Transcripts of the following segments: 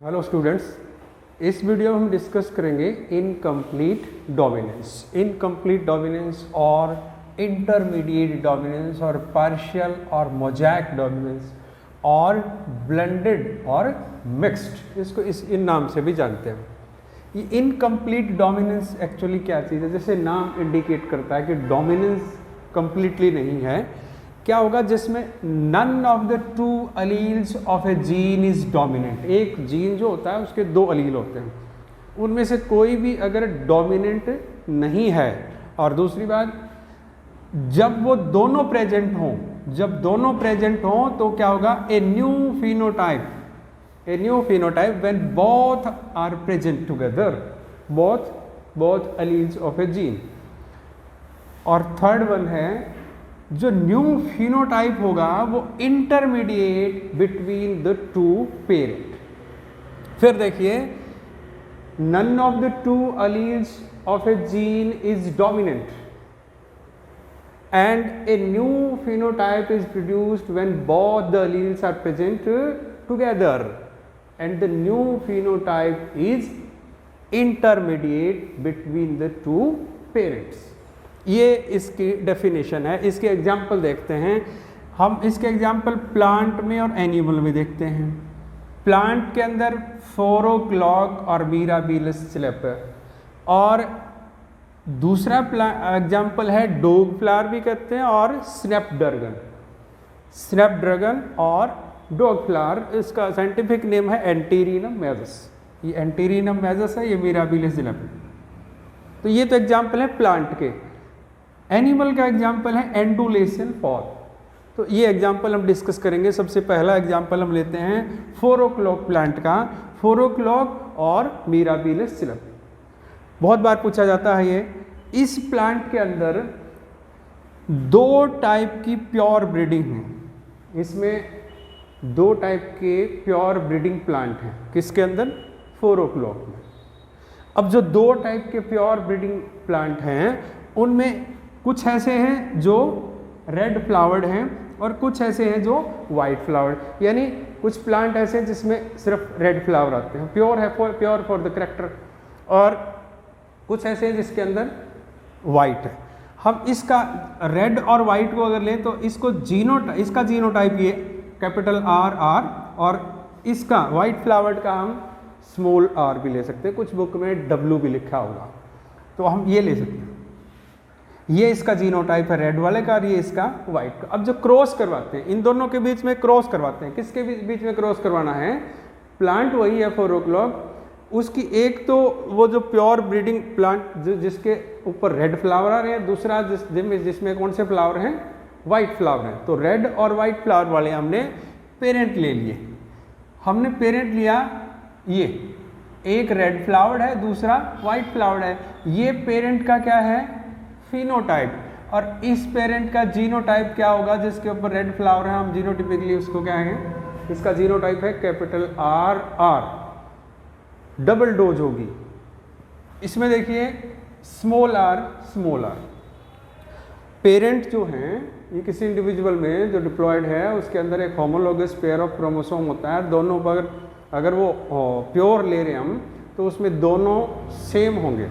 Hello students, इस video में हम डिस्कस करेंगे इनकम्प्लीट डोमिनेंस। इनकम्प्लीट डोमिनेंस और इंटरमीडिएट डोमिनेंस और पार्शियल और मोज़ैक डोमिनेंस और ब्लेंडेड और मिक्स्ड, इसको इन नाम से भी जानते हैं। ये इनकम्प्लीट डोमिनेंस एक्चुअली क्या चीज़ है? जैसे नाम इंडिकेट करता है कि डोमिनेंस कंप्लीटली नहीं है। क्या होगा जिसमें none of the two alleles of a gene is dominant. एक जीन जो होता है उसके दो अलील होते हैं, उनमें से कोई भी अगर डोमिनेंट नहीं है, और दूसरी बात जब वो दोनों प्रेजेंट हों, जब दोनों प्रेजेंट हों तो क्या होगा? A new phenotype when both are present together, both alleles of a gene. और थर्ड वन है जो न्यू फिनोटाइप होगा वो intermediate between the two parent. फिर देखिए, none of the two alleles of a gene is dominant and a new phenotype is produced when both the alleles are present together and the new phenotype is intermediate between the two parents. ये इसकी definition है। इसके example देखते हैं हम। इसके example plant में और एनिमल में देखते हैं। प्लांट के अंदर फोरोक्लॉक और मीराबिलस स्लेप है, और दूसरा एग्जाम्पल है डोग फ्लावर भी कहते हैं और स्नैपड्रैगन और डॉग फ्लावर। इसका साइंटिफिक नेम है एंटीरिनम मेजस। ये एंटीरिनम मेजस है, ये मीराबिलस स्लेप। तो ये तो एग्जाम्पल है प्लांट के। एनिमल का एग्जाम्पल है एंडुलेशन फॉल। तो ये एग्जाम्पल हम डिस्कस करेंगे। सबसे पहला एग्जाम्पल हम लेते हैं फोरोक्लॉक प्लांट का, फोरोक्लॉक और मीराबिलस स्लेप। बहुत बार पूछा जाता है ये। इस प्लांट के अंदर दो टाइप की प्योर ब्रीडिंग है। इसमें दो टाइप के प्योर ब्रीडिंग प्लांट हैं। किसके अंदर? फोरोक्लॉक में। अब जो दो टाइप के प्योर ब्रीडिंग प्लांट हैं उनमें कुछ ऐसे हैं जो रेड फ्लावर्ड हैं और कुछ ऐसे हैं जो वाइट फ्लावर्ड। यानी कुछ प्लांट ऐसे हैं जिसमें सिर्फ रेड फ्लावर आते हैं, प्योर है, प्योर फॉर द कैरेक्टर, और कुछ ऐसे हैं जिसके अंदर वाइट है। हम इसका रेड और वाइट को अगर लें तो इसको इसका जीनोटाइप ये कैपिटल RR, और इसका वाइट फ्लावर्ड का हम स्मॉल r भी ले सकते हैं। कुछ बुक में W भी लिखा होगा, तो हम ये ले सकते हैं। ये इसका जीनोटाइप है रेड वाले का, और ये इसका वाइट का। अब जो क्रॉस करवाते हैं, इन दोनों के बीच में क्रॉस करवाते हैं। किसके बीच में क्रॉस करवाना है? प्लांट वही है फोरोक्लॉक, उसकी एक तो वो जो प्योर ब्रीडिंग प्लांट जिसके ऊपर रेड फ्लावर आ रहे हैं, दूसरा जिसमें कौन से फ्लावर हैं? वाइट फ्लावर हैं। तो रेड और वाइट फ्लावर वाले हमने पेरेंट ले लिए। हमने पेरेंट लिया, ये एक रेड फ्लावर है, दूसरा वाइट फ्लावर है। ये पेरेंट का क्या है? फिनोटाइप। और इस पेरेंट का जीनोटाइप क्या होगा? जिसके ऊपर रेड फ्लावर है, हम जीनोटिपिकली उसको क्या है? इसका जीनोटाइप है कैपिटल RR। डबल डोज होगी। इसमें देखिए स्मॉल r। पेरेंट जो हैं ये किसी इंडिविजुअल में जो डिप्लॉयड है उसके अंदर एक होमोलोगस पेयर ऑफ क्रोमोसोम होता है। दोनों पर अगर वो प्योर ले रहे हैं हम तो उसमें दोनों सेम होंगे,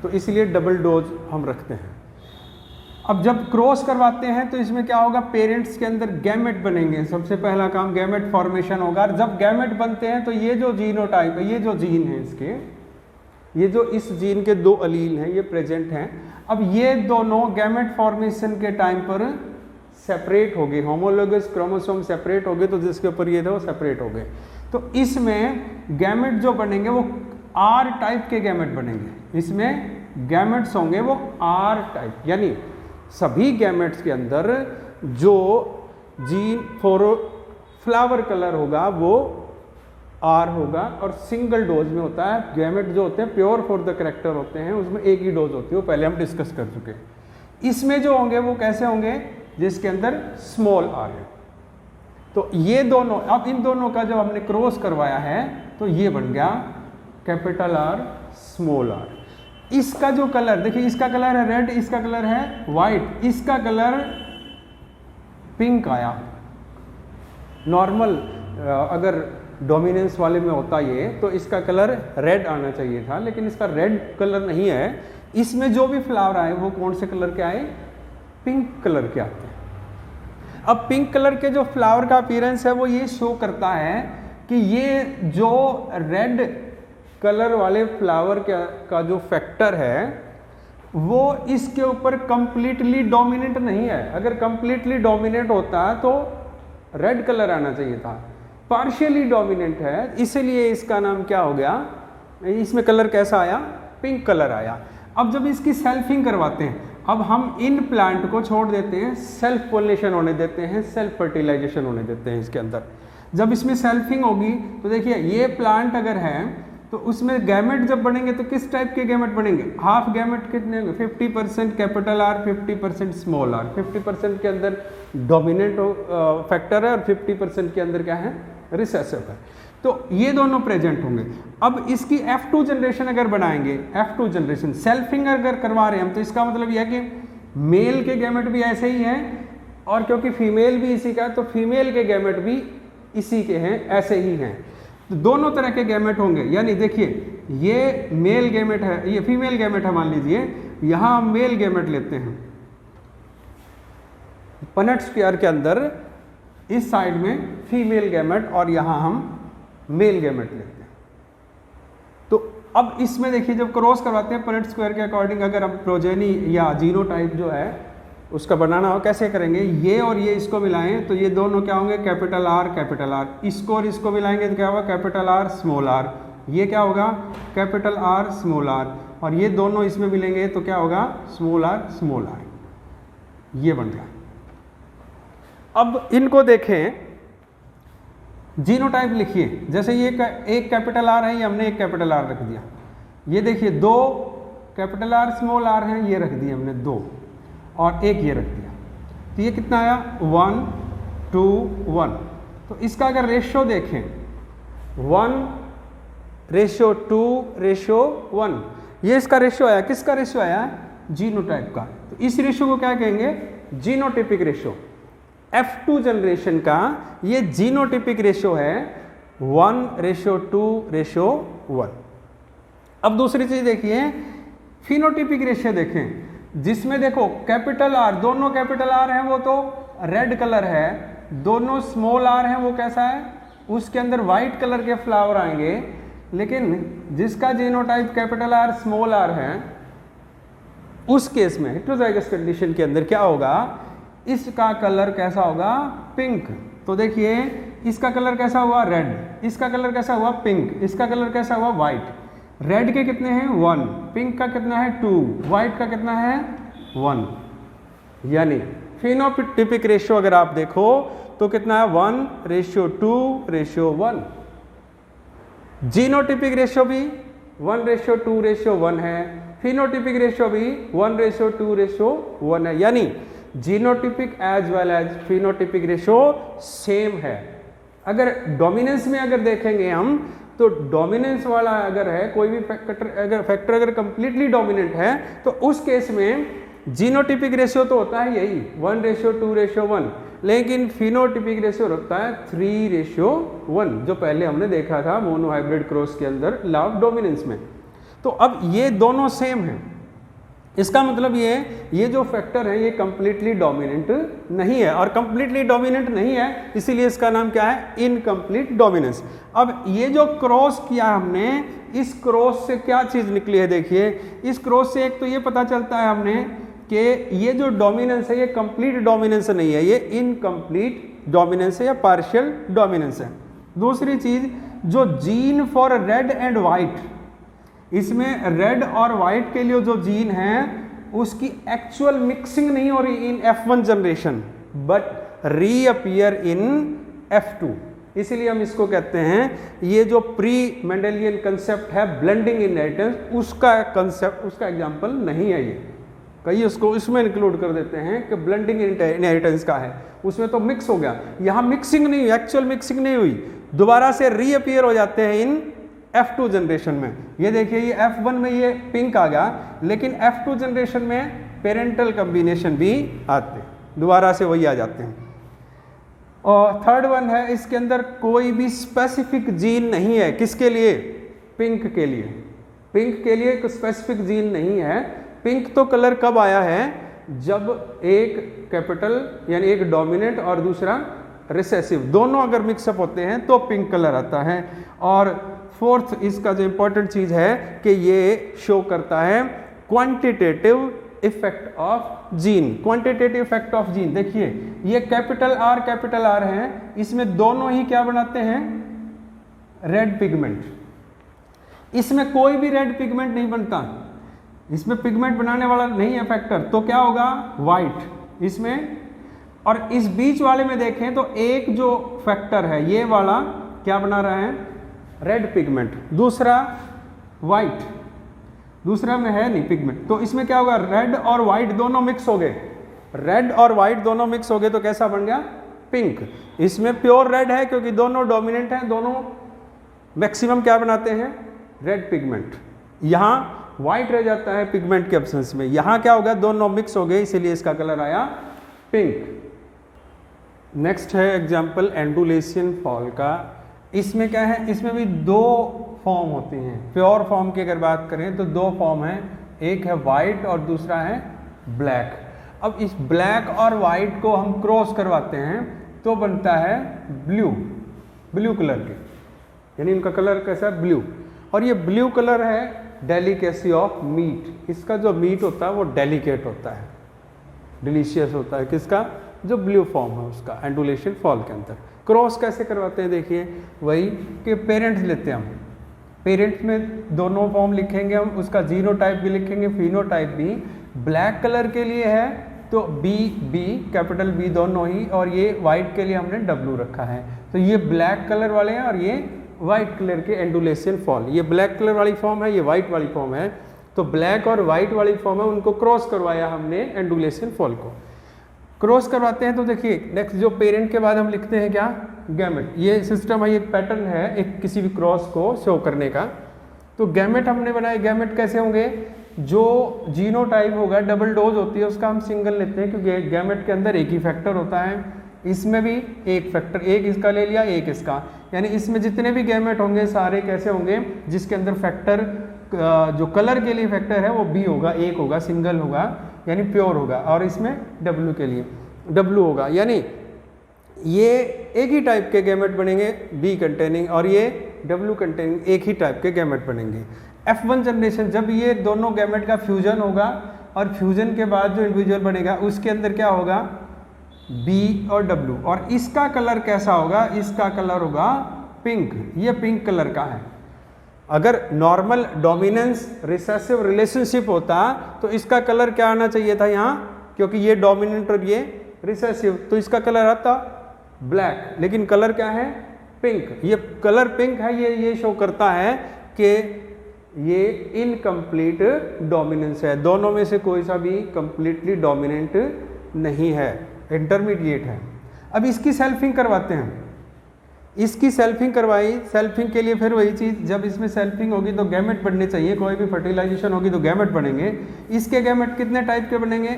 तो इसलिए डबल डोज हम रखते हैं। अब जब क्रॉस करवाते हैं तो इसमें क्या होगा? पेरेंट्स के अंदर गैमेट बनेंगे। सबसे पहला काम गैमेट फॉर्मेशन होगा। जब गैमेट बनते हैं तो ये जो जीनोटाइप है, ये जो जीन है इसके, ये जो इस जीन के दो अलील हैं ये प्रेजेंट हैं। अब ये दोनों गैमेट फॉर्मेशन के टाइम पर सेपरेट हो गए, होमोलोगस क्रोमोसोम सेपरेट हो गए, तो जिसके ऊपर ये थे वो सेपरेट हो गए। तो इसमें गैमेट जो बनेंगे वो R टाइप के गैमेट बनेंगे। इसमें गैमेट्स होंगे वो R टाइप, यानी सभी गैमेट्स के अंदर जो जीन फ्लावर कलर होगा वो R होगा, और सिंगल डोज में होता है। गैमेट जो होते हैं प्योर फॉर द कैरेक्टर होते हैं, उसमें एक ही डोज होती है, वो पहले हम डिस्कस कर चुके हैं। इसमें जो होंगे वो कैसे होंगे? जिसके अंदर स्मॉल r है। तो ये दोनों, अब इन दोनों का जब हमने क्रॉस करवाया है तो ये बन गया कैपिटल R स्मॉल r। इसका जो कलर देखिए, इसका कलर है रेड, इसका कलर है वाइट, इसका कलर पिंक आया। नॉर्मल अगर डोमिनेंस वाले में होता ये, तो इसका कलर रेड आना चाहिए था, लेकिन इसका रेड कलर नहीं है। इसमें जो भी फ्लावर आए वो कौन से कलर के आए? पिंक कलर के आते हैं। अब पिंक कलर के जो फ्लावर का अपीयरेंस है वो ये शो करता है कि ये जो रेड कलर वाले फ्लावर का जो फैक्टर है वो इसके ऊपर कंप्लीटली डोमिनेंट नहीं है। अगर कंप्लीटली डोमिनेंट होता तो रेड कलर आना चाहिए था, पार्शियली डोमिनेंट है, इसलिए इसका नाम क्या हो गया? इसमें कलर कैसा आया? पिंक कलर आया। अब जब इसकी सेल्फिंग करवाते हैं, अब हम इन प्लांट को छोड़ देते हैं, सेल्फ पोलिनेशन होने देते हैं, सेल्फ फर्टिलाइजेशन होने देते हैं इसके अंदर। जब इसमें सेल्फिंग होगी तो देखिए ये प्लांट अगर है तो उसमें गैमेट जब बनेंगे तो किस टाइप के गैमेट बनेंगे? हाफ गैमेट कितने होंगे? 50% कैपिटल आर, 50% स्मॉल आर। 50% के अंदर डोमिनेंट फैक्टर है और 50% के अंदर क्या है? रिसेसिव है। तो ये दोनों प्रेजेंट होंगे। अब इसकी F2 जनरेशन अगर बनाएंगे, F2 जनरेशन सेल्फिंग अगर करवा रहे हैं हम, तो इसका मतलब यह है कि मेल के गैमेट भी ऐसे ही हैं, और क्योंकि फीमेल भी इसी का है तो फीमेल के गैमेट भी इसी के हैं, ऐसे ही हैं। तो दोनों तरह के गैमेट होंगे। यानी देखिए ये मेल गैमेट है, ये फीमेल गैमेट है, मान लीजिए यहां हम मेल गैमेट लेते हैं पनेट स्क्वायर के अंदर, इस साइड में फीमेल गैमेट और यहां हम मेल गैमेट लेते हैं। तो अब इसमें देखिए जब क्रॉस करवाते हैं पनेट स्क्वायर के अकॉर्डिंग, अगर हम प्रोजेनी या जीनोटाइप जो है उसका बनाना हो, कैसे करेंगे? ये और ये इसको मिलाएं तो ये दोनों क्या होंगे? Capital R capital R. इसको और इसको मिलाएंगे तो क्या होगा? Capital R small R. ये क्या होगा? Capital R small R. और ये दोनों इसमें मिलेंगे तो क्या होगा? Small R small R. ये बन गया। अब इनको देखें, जीनोटाइप लिखिए। जैसे ये एक कैपिटल आर है, ये हमने एक कैपिटल आर रख दिया। ये देखिए दो कैपिटल आर स्मॉल आर हैं, ये रख दिए हमने दो, और एक ये रख दिया। तो ये कितना आया? 1 2 1। तो इसका अगर रेशियो देखें 1:2:1, ये इसका रेशियो आया। किसका रेशियो आया? जीनोटाइप का। तो इस रेशियो को क्या कहेंगे? Genotypic ratio. F2 जनरेशन का ये जीनोटिपिक रेशियो है 1:2:1। अब दूसरी चीज देखिए, फिनोटिपिक रेशियो देखें, जिसमें देखो कैपिटल आर, दोनों कैपिटल आर हैं वो तो रेड कलर है, दोनों स्मॉल आर हैं वो कैसा है? उसके अंदर वाइट कलर के फ्लावर आएंगे। लेकिन जिसका genotype capital R small R है, उस केस में हेटेरोजाइगस कंडीशन के अंदर क्या होगा? इसका कलर कैसा होगा? पिंक। तो देखिए इसका कलर कैसा हुआ? रेड। इसका कलर कैसा हुआ? पिंक। इसका कलर कैसा हुआ? वाइट। रेड के कितने हैं? 1, पिंक का कितना है? 2, वाइट का कितना है? 1। यानी फिनोटिपिक रेशियो अगर आप देखो तो कितना है? 1:2:1। जीनोटिपिक रेशियो भी 1:2:1 है, फिनोटिपिक रेशियो भी 1:2:1 है। यानी genotypic as well as phenotypic ratio same है। अगर डोमिनेंस में अगर देखेंगे हम, तो डोमिनेंस वाला अगर है कोई भी फैक्टर अगर कंप्लीटली डोमिनेंट है तो उस केस में जीनोटिपिक रेशियो तो होता है यही 1:2:1, लेकिन फिनोटिपिक रेशियो होता है 3:1, जो पहले हमने देखा था मोनोहाइब्रिड क्रॉस के अंदर लॉ ऑफ डोमिनेंस में। तो अब ये दोनों सेम हैं। इसका मतलब ये जो फैक्टर है ये कंप्लीटली डोमिनेंट नहीं है, और कंप्लीटली डोमिनेंट नहीं है इसीलिए इसका नाम क्या है? Incomplete dominance. अब ये जो क्रॉस किया हमने, इस क्रॉस से क्या चीज निकली है? देखिए इस क्रॉस से एक तो ये पता चलता है हमने कि ये जो डोमिनेंस है ये कंप्लीट डोमिनेंस नहीं है, ये इनकम्प्लीट डोमिनेंस है या पार्शियल डोमिनेंस है। दूसरी चीज, जो gene for red and white, इसमें रेड और वाइट के लिए जो जीन है उसकी एक्चुअल मिक्सिंग नहीं हो रही इन F1 generation, but reappear in F2। इसीलिए हम इसको कहते हैं, ये जो प्री मेंडेलियन कंसेप्ट है ब्लेंडिंग इनहेरिटेंस, उसका कंसेप्ट, उसका एग्जांपल नहीं है ये। कई उसको इसमें इंक्लूड कर देते हैं कि ब्लेंडिंग इनहेरिटेंस का है, उसमें तो मिक्स हो गया। यहाँ मिक्सिंग नहीं हुई, एक्चुअल मिक्सिंग नहीं हुई, दोबारा से रीअपीयर हो जाते हैं इन F2 जनरेशन में। ये देखिए ये F1 में ये पिंक आ गया, लेकिन F2 जनरेशन में पेरेंटल कॉम्बिनेशन भी आते हैं, दोबारा से वही आ जाते हैं। और थर्ड वन है, इसके अंदर कोई भी स्पेसिफिक जीन नहीं है। किसके लिए? पिंक के लिए। पिंक के लिए कोई स्पेसिफिक जीन नहीं है। पिंक तो कलर कब आया है? जब एक कैपिटल यानी एक डोमिनेंट और दूसरा रिसेसिव दोनों अगर मिक्सअप होते हैं तो पिंक कलर आता है। और फोर्थ इसका जो इंपॉर्टेंट चीज है कि ये शो करता है quantitative effect of gene. Quantitative effect of gene, देखिए ये कैपिटल आर है, इसमें दोनों ही क्या बनाते हैं? Red pigment. इसमें कोई भी रेड पिगमेंट नहीं बनता, इसमें पिगमेंट बनाने वाला नहीं है फैक्टर, तो क्या होगा? वाइट इसमें। और इस बीच वाले में देखें तो एक जो फैक्टर है ये वाला क्या बना रहा है? रेड पिगमेंट, दूसरा वाइट, दूसरा में है नहीं पिगमेंट। तो इसमें क्या होगा? रेड और वाइट दोनों मिक्स हो गए, रेड और वाइट दोनों मिक्स हो गए तो कैसा बन गया? पिंक। इसमें प्योर रेड है क्योंकि दोनों डोमिनेंट हैं, दोनों मैक्सिमम क्या बनाते हैं? Red pigment. यहाँ व्हाइट रह जाता है पिगमेंट के एब्सेंस में, यहाँ क्या हो गया? दोनों मिक्स हो गए, इसीलिए इसका कलर आया पिंक। नेक्स्ट है एग्जाम्पल एंडुलेशियन फॉल का। इसमें क्या है? इसमें भी दो फॉर्म होती हैं। प्योर फॉर्म की अगर बात करें तो दो फॉर्म है, एक है वाइट और दूसरा है ब्लैक। अब इस ब्लैक और वाइट को हम क्रॉस करवाते हैं तो बनता है ब्लू, ब्लू कलर के, यानी इनका कलर कैसा है? ब्लू। और ये ब्लू कलर है डेलिकेसी ऑफ मीट। इसका जो मीट होता है वो डेलिकेट होता है, डिलीशियस होता है। किसका? जो ब्लू फॉर्म है उसका, एंडुलेशन फॉल के अंदर। क्रॉस कैसे करवाते हैं? देखिए वही कि पेरेंट्स लेते हैं हम, पेरेंट्स में दोनों फॉर्म लिखेंगे हम, उसका जीनोटाइप भी लिखेंगे, फिनोटाइप भी। ब्लैक कलर के लिए है तो बी कैपिटल बी दोनों ही, और ये वाइट के लिए हमने डब्ल्यू रखा है। तो ये ब्लैक कलर वाले हैं और ये वाइट कलर के एंडुलेशियन फॉल। ये ब्लैक कलर वाली फॉर्म है, ये वाइट वाली फॉर्म है। तो ब्लैक और वाइट वाली फॉर्म है, उनको क्रॉस करवाया हमने एंडुलेशियन फॉल को। क्रॉस करवाते हैं तो देखिए नेक्स्ट जो पेरेंट के बाद हम लिखते हैं क्या? गैमेट। ये सिस्टम है, एक पैटर्न है एक किसी भी क्रॉस को शो करने का। तो गैमेट हमने बनाए। गैमेट कैसे होंगे? जो जीनोटाइप होगा, डबल डोज होती है, उसका हम सिंगल लेते हैं क्योंकि गैमेट के अंदर एक ही फैक्टर होता है। इसमें भी एक फैक्टर, एक इसका ले लिया, एक इसका, यानी इसमें जितने भी गैमेट होंगे सारे कैसे होंगे? जिसके अंदर फैक्टर जो कलर के लिए फैक्टर है वो बी होगा, एक होगा, सिंगल होगा, यानी प्योर होगा। और इसमें डब्ल्यू के लिए डब्ल्यू होगा, यानी ये एक ही टाइप के गैमेट बनेंगे बी कंटेनिंग, और ये डब्ल्यू कंटेनिंग, एक ही टाइप के गैमेट बनेंगे। F1 जनरेशन, जब ये दोनों गैमेट का फ्यूजन होगा और फ्यूजन के बाद जो इंडिविजुअल बनेगा उसके अंदर क्या होगा? बी और डब्ल्यू। और इसका कलर कैसा होगा? इसका कलर होगा पिंक। ये पिंक कलर का है। अगर नॉर्मल डोमिनेंस रिसेसिव रिलेशनशिप होता तो इसका कलर क्या आना चाहिए था यहाँ, क्योंकि ये डोमिनेंट और ये रिसेसिव, तो इसका कलर आता ब्लैक, लेकिन कलर क्या है? पिंक। ये कलर पिंक है, ये शो करता है कि ये इनकम्प्लीट डोमिनेंस है। दोनों में से कोई सा भी कंप्लीटली डोमिनेंट नहीं है, इंटरमीडिएट है। अब इसकी सेल्फिंग करवाते हैं। इसकी सेल्फिंग करवाई, सेल्फिंग के लिए फिर वही चीज़, जब इसमें सेल्फिंग होगी तो गैमेट बनने चाहिए, कोई भी फर्टिलाइजेशन होगी तो गैमेट बनेंगे। इसके गैमेट कितने टाइप के बनेंगे?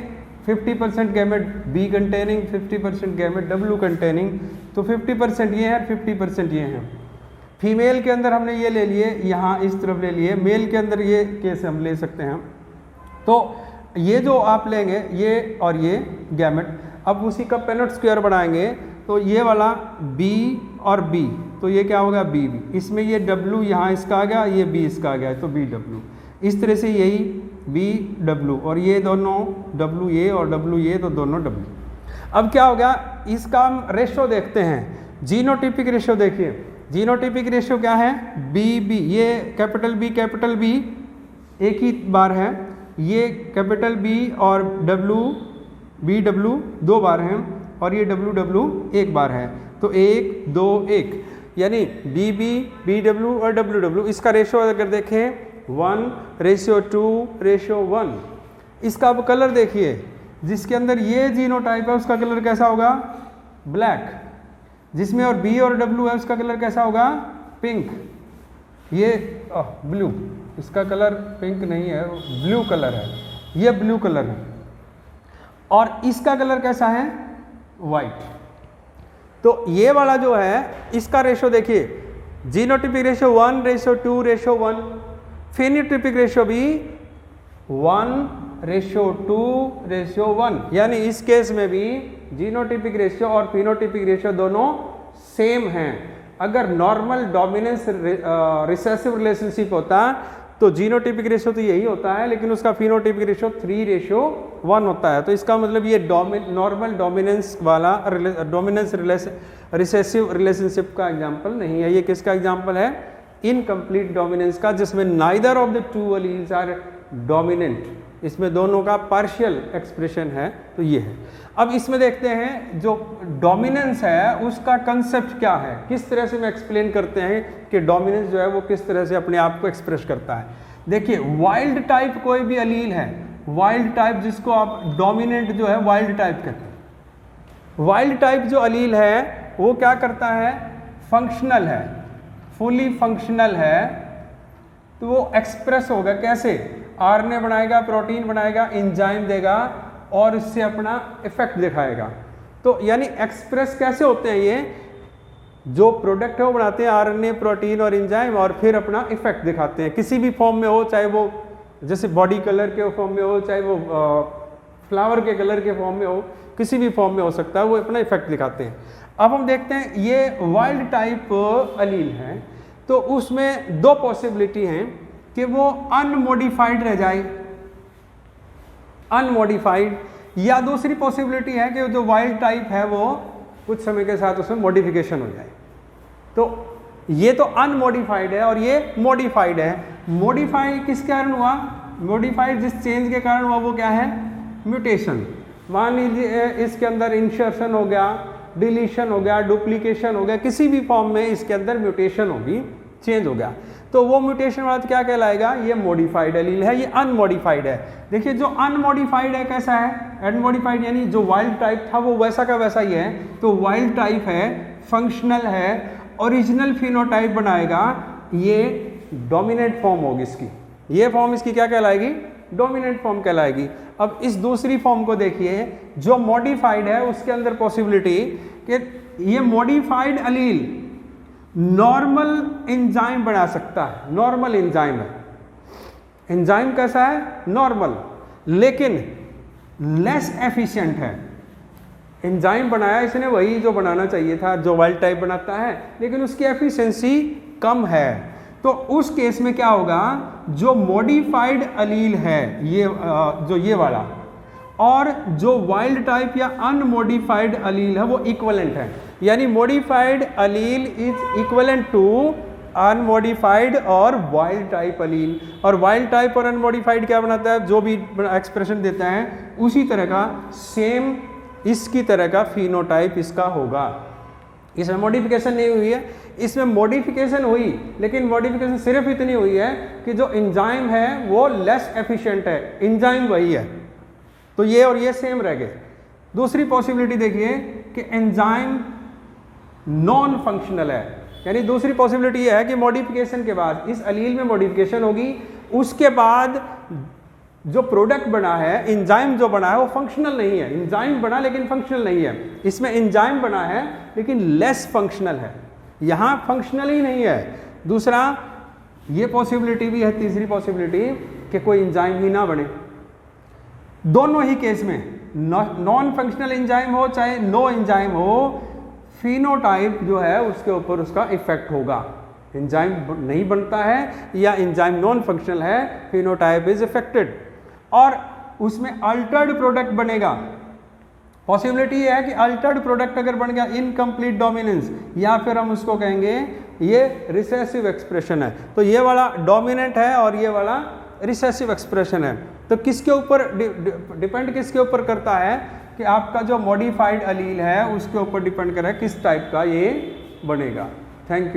50% gamete B containing, 50% gamete W containing. तो 50% ये है, 50% ये है। फीमेल के अंदर हमने ये ले लिए, यहाँ इस तरफ ले लिए, मेल के अंदर ये केस हम ले सकते हैं। तो ये जो आप लेंगे ये और ये गैमेट, अब उसी का पेनट स्क्वायर बनाएंगे तो ये वाला बी और बी, तो ये क्या होगा? B B. इसमें ये डब्ल्यू यहाँ इसका आ गया, ये बी इसका आ गया, तो बी डब्ल्यू। इस तरह से यही बी डब्ल्यू, और ये दोनों डब्ल्यू ये और डब्ल्यू ये, तो दोनों डब्ल्यू। अब क्या हो गया? इसका हम रेशो देखते हैं, जीनोटिपिक रेशो। देखिए जीनोटिपिक रेशो क्या है? बी बी, ये कैपिटल बी एक ही बार है, ये कैपिटल बी और डब्ल्यू बी डब्ल्यू दो बार हैं, और ये डब्ल्यू डब्ल्यू एक बार है। तो 1 2 1, यानी बी बी बी डब्ल्यू और डब्ल्यू डब्ल्यू। इसका रेशो अगर देखें 1:2:1। इसका अब कलर देखिए, जिसके अंदर ये जीनोटाइप है उसका कलर कैसा होगा? ब्लैक। जिसमें और बी और डब्ल्यू है उसका कलर कैसा होगा? पिंक। ये ब्लू, इसका कलर पिंक नहीं है, ब्लू कलर है, ये ब्लू कलर है। और इसका कलर कैसा है? वाइट। तो ये वाला जो है इसका रेशो देखिए, जीनोटाइपिक रेशो 1:2:1, फेनोटाइपिक रेशो भी 1:2:1, यानी इस केस में भी जीनोटाइपिक रेशियो और फिनोटाइपिक रेशियो दोनों सेम हैं। अगर नॉर्मल डोमिनेंस रिसेसिव रिलेशनशिप होता तो जीनोटाइपिक रेशियो तो यही होता है, लेकिन उसका फिनोटाइपिक रेशियो 3:1 होता है। तो इसका मतलब ये नॉर्मल डोमिनेंस वाला डोमिनेंस रिसेसिव रिलेशनशिप का एग्जांपल नहीं है। ये किसका एग्जांपल है? इनकम्प्लीट डोमिनेंस का, जिसमें neither of the two alleles are dominant, इसमें दोनों का पार्शियल एक्सप्रेशन है। तो ये है। अब इसमें देखते हैं जो डोमिनेंस है उसका कंसेप्ट क्या है, किस तरह से हम एक्सप्लेन करते हैं कि डोमिनेंस जो है वो किस तरह से अपने आप को एक्सप्रेस करता है। देखिए, वाइल्ड टाइप कोई भी अलील है, वाइल्ड टाइप जिसको आप डोमिनेंट जो है वाइल्ड टाइप कहते हैं, वाइल्ड टाइप जो अलील है वो क्या करता है? फंक्शनल है, फुली फंक्शनल है। तो वो एक्सप्रेस होगा कैसे? आरएनए बनाएगा, प्रोटीन बनाएगा, एंजाइम देगा और इससे अपना इफेक्ट दिखाएगा। तो यानी एक्सप्रेस कैसे होते हैं? ये जो प्रोडक्ट है वो बनाते हैं आरएनए, प्रोटीन और एंजाइम, और फिर अपना इफेक्ट दिखाते हैं किसी भी फॉर्म में हो, चाहे वो जैसे बॉडी कलर के फॉर्म में हो, चाहे वो फ्लावर के कलर के फॉर्म में हो, किसी भी फॉर्म में हो सकता है, वो अपना इफेक्ट दिखाते हैं। अब हम देखते हैं ये वाइल्ड टाइप अलील है, तो उसमें दो पॉसिबिलिटी हैं कि वो अनमोडिफाइड रह जाए, अनमोडिफाइड, या दूसरी पॉसिबिलिटी है कि जो वाइल्ड टाइप है वो कुछ समय के साथ उसमें मॉडिफिकेशन हो जाए। तो ये तो अनमोडिफाइड है और ये मॉडिफाइड है। मॉडिफाई किस कारण हुआ? मॉडिफाइड जिस चेंज के कारण हुआ वो क्या है? म्यूटेशन। मान लीजिए इसके अंदर इंसर्शन हो गया, डिलीशन हो गया, डुप्लीकेशन हो गया, किसी भी फॉर्म में इसके अंदर म्यूटेशन होगी, चेंज हो गया, तो वो म्यूटेशन वाला क्या कहलाएगा? ये मॉडिफाइड एलील है, ये अनमोडिफाइड है। देखिए, जो अनमोडिफाइड है कैसा है? अनमोडिफाइड यानी जो वाइल्ड टाइप था वो वैसा का वैसा ही है। तो वाइल्ड टाइप है, फंक्शनल है, ओरिजिनल फिनोटाइप बनाएगा, ये डोमिनेंट फॉर्म होगी इसकी। ये फॉर्म इसकी क्या कहलाएगी? डोमिनेंट फॉर्म कहलाएगी। अब इस दूसरी फॉर्म को देखिए, जो मॉडिफाइड है उसके अंदर पॉसिबिलिटी कि ये मॉडिफाइड अलील नॉर्मल एंजाइम बना सकता है। नॉर्मल एंजाइम है, एंजाइम कैसा है? नॉर्मल, लेकिन लेस एफिशिएंट है। एंजाइम बनाया इसने वही जो बनाना चाहिए था, जो वाइल्ड टाइप बनाता है, लेकिन उसकी एफिशिएंसी कम है। तो उस केस में क्या होगा? जो मॉडिफाइड अलील है, ये जो ये वाला, और जो वाइल्ड टाइप या अनमोडिफाइड अलील है वो इक्विवेलेंट है। यानी modified allele is equivalent to unmodified और वाइल्ड टाइप अलील। और वाइल्ड टाइप और अनमोडिफाइड क्या बनाता है? जो भी एक्सप्रेशन देता है उसी तरह का सेम इसकी तरह का फिनोटाइप इसका होगा। इसमें मॉडिफिकेशन नहीं हुई है, इसमें मॉडिफिकेशन हुई, लेकिन मॉडिफिकेशन सिर्फ इतनी हुई है कि जो एंजाइम है वो लेस एफिशिएंट है, एंजाइम वही है। तो ये और ये सेम रह गए। दूसरी पॉसिबिलिटी देखिए कि एंजाइम नॉन फंक्शनल है, यानी दूसरी पॉसिबिलिटी ये है कि मॉडिफिकेशन के बाद इस अलील में मॉडिफिकेशन होगी, उसके बाद जो प्रोडक्ट बना है, एंजाइम जो बना है वो फंक्शनल नहीं है। एंजाइम बना लेकिन फंक्शनल नहीं है। इसमें एंजाइम बना है लेकिन लेस फंक्शनल है, यहाँ फंक्शनल ही नहीं है। दूसरा ये पॉसिबिलिटी भी है, तीसरी पॉसिबिलिटी कि कोई एंजाइम ही ना बने। दोनों ही केस में नॉन फंक्शनल एंजाइम हो चाहे नो एंजाइम हो, फिनोटाइप जो है उसके ऊपर उसका इफेक्ट होगा। एंजाइम नहीं बनता है या एंजाइम नॉन फंक्शनल है, फिनोटाइप इज इफेक्टेड, और उसमें अल्टर्ड प्रोडक्ट बनेगा। पॉसिबिलिटी ये है कि अल्टर्ड प्रोडक्ट अगर बन गया, इनकम्प्लीट डोमिनेंस, या फिर हम उसको कहेंगे ये रिसेसिव एक्सप्रेशन है। तो ये वाला डोमिनेंट है और ये वाला रिसेसिव एक्सप्रेशन है। तो किसके ऊपर डिपेंड किसके ऊपर करता है कि आपका जो मॉडिफाइड अलील है उसके ऊपर डिपेंड कर रहा है किस टाइप का ये बनेगा। Thank you.